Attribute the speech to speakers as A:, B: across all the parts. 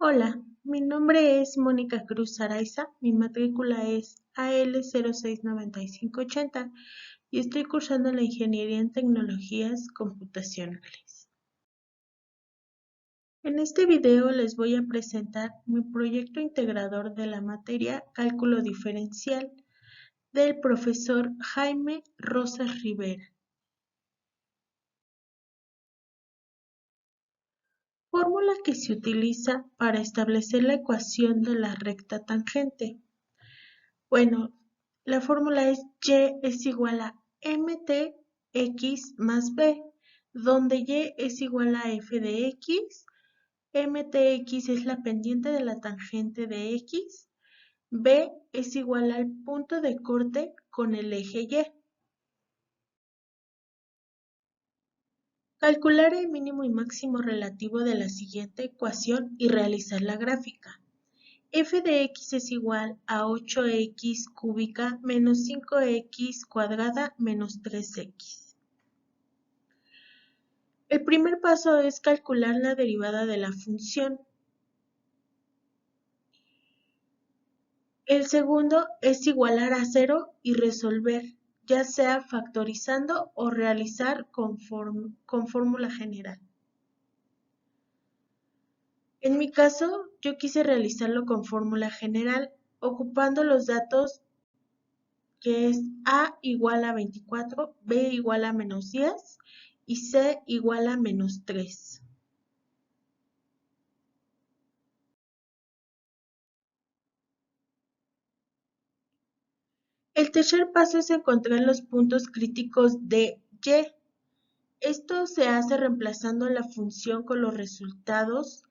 A: Hola, mi nombre es Mónica Cruz Araiza, mi matrícula es AL069580 y estoy cursando la Ingeniería en Tecnologías Computacionales. En este video les voy a presentar mi proyecto integrador de la materia Cálculo Diferencial del profesor Jaime Rosas Rivera. Fórmula que se utiliza para establecer la ecuación de la recta tangente. Bueno, la fórmula es y es igual a mtx más b, donde y es igual a f de x, mtx es la pendiente de la tangente de x, b es igual al punto de corte con el eje y. Calcular el mínimo y máximo relativo de la siguiente ecuación y realizar la gráfica. F de x es igual a 8x cúbica menos 5x cuadrada menos 3x. El primer paso es calcular la derivada de la función. El segundo es igualar a 0 y resolver, ya sea factorizando o realizar con fórmula general. En mi caso, yo quise realizarlo con fórmula general, ocupando los datos que es A igual a 24, B igual a menos 10 y C igual a menos 3. El tercer paso es encontrar los puntos críticos de y. Esto se hace reemplazando la función con los resultados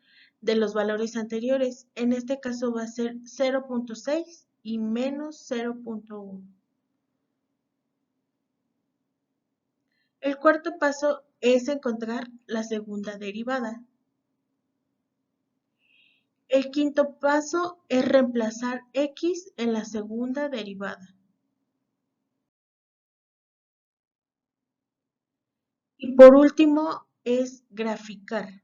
A: de los valores anteriores. En este caso va a ser 0.6 y menos 0.1. El cuarto paso es encontrar la segunda derivada. El quinto paso es reemplazar x en la segunda derivada. Y por último es graficar.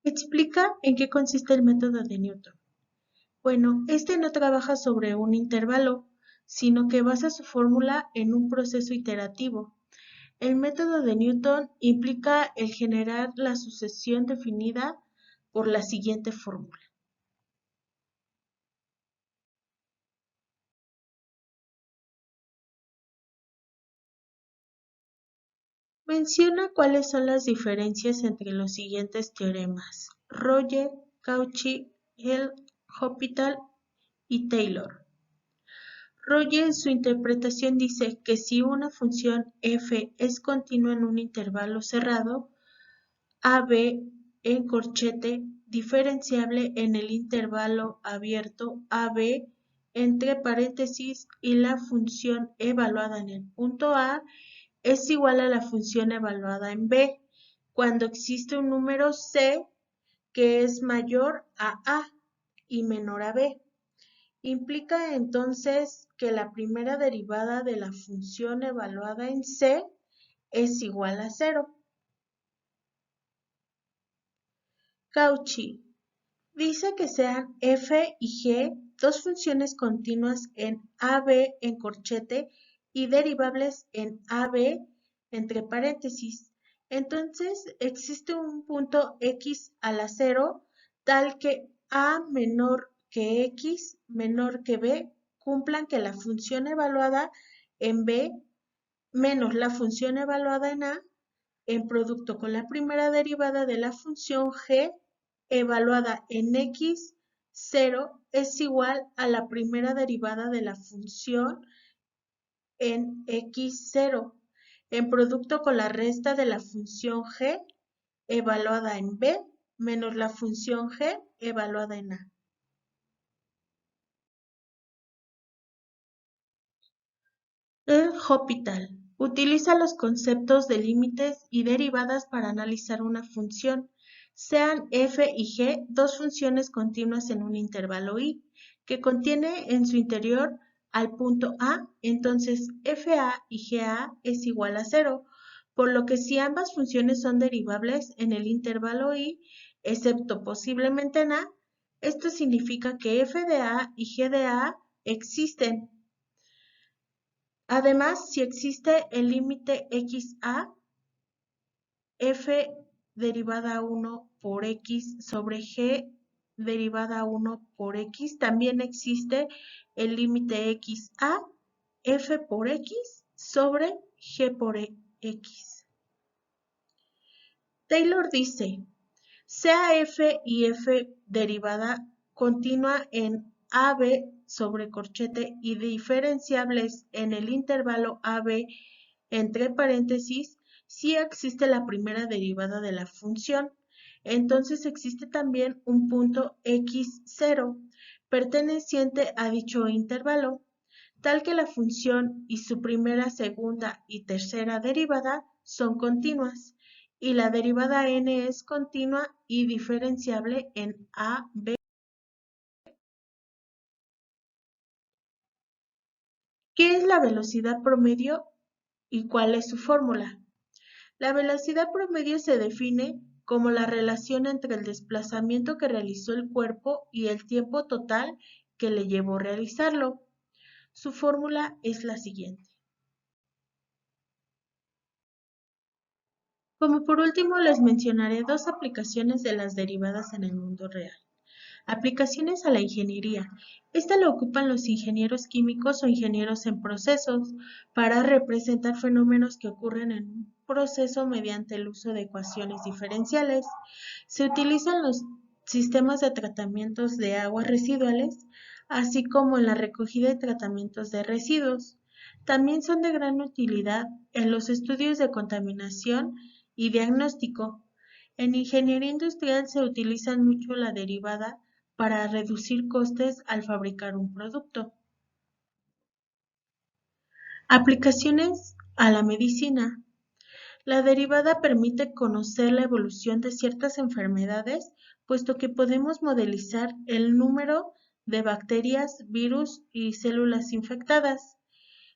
A: Explica en qué consiste el método de Newton. Bueno, este no trabaja sobre un intervalo, sino que basa su fórmula en un proceso iterativo. El método de Newton implica el generar la sucesión definida por la siguiente fórmula. Menciona cuáles son las diferencias entre los siguientes teoremas: Rolle, Cauchy, L'Hopital y Taylor. Rolle en su interpretación dice que si una función f es continua en un intervalo cerrado, AB en corchete diferenciable en el intervalo abierto AB entre paréntesis y la función evaluada en el punto A es igual a la función evaluada en B cuando existe un número C que es mayor a A y menor a B. Implica entonces que la primera derivada de la función evaluada en C es igual a 0. Cauchy dice que sean f y g dos funciones continuas en AB en corchete y derivables en AB entre paréntesis. Entonces existe un punto x a la 0 tal que A menor que x menor que b cumplan que la función evaluada en b menos la función evaluada en a en producto con la primera derivada de la función g evaluada en x0 es igual a la primera derivada de la función en x0 en producto con la resta de la función g evaluada en b menos la función g evaluada en a. L'Hopital utiliza los conceptos de límites y derivadas para analizar una función, sean f y g dos funciones continuas en un intervalo i, que contiene en su interior al punto A, entonces FA y GA es igual a 0, por lo que si ambas funciones son derivables en el intervalo I, excepto posiblemente en A, esto significa que f de A y g de A existen. Además, si existe el límite xa, f derivada 1 por x sobre g derivada 1 por x, también existe el límite xa, f por x sobre g por x. Taylor dice, sea f y f derivada continua en AB sobre corchete y diferenciables en el intervalo AB entre paréntesis, si existe la primera derivada de la función, entonces existe también un punto x0 perteneciente a dicho intervalo, tal que la función y su primera, segunda y tercera derivada son continuas, y la derivada n es continua y diferenciable en a, b. ¿Qué es la velocidad promedio y cuál es su fórmula? La velocidad promedio se define como la relación entre el desplazamiento que realizó el cuerpo y el tiempo total que le llevó realizarlo. Su fórmula es la siguiente. Como por último les mencionaré dos aplicaciones de las derivadas en el mundo real. Aplicaciones a la ingeniería. Esta la ocupan los ingenieros químicos o ingenieros en procesos para representar fenómenos que ocurren en un proceso mediante el uso de ecuaciones diferenciales. Se utilizan los sistemas de tratamientos de aguas residuales, así como en la recogida y tratamientos de residuos. También son de gran utilidad en los estudios de contaminación y diagnóstico. En ingeniería industrial se utiliza mucho la derivada para reducir costes al fabricar un producto. Aplicaciones a la medicina. La derivada permite conocer la evolución de ciertas enfermedades, puesto que podemos modelizar el número de bacterias, virus y células infectadas.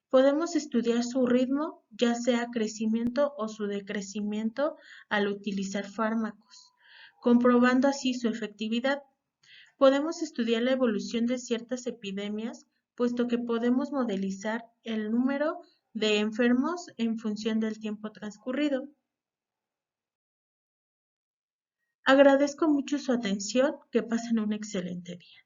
A: Podemos estudiar su ritmo, ya sea crecimiento o su decrecimiento al utilizar fármacos, comprobando así su efectividad. Podemos estudiar la evolución de ciertas epidemias, puesto que podemos modelizar el número de enfermos en función del tiempo transcurrido. Agradezco mucho su atención, que pasen un excelente día.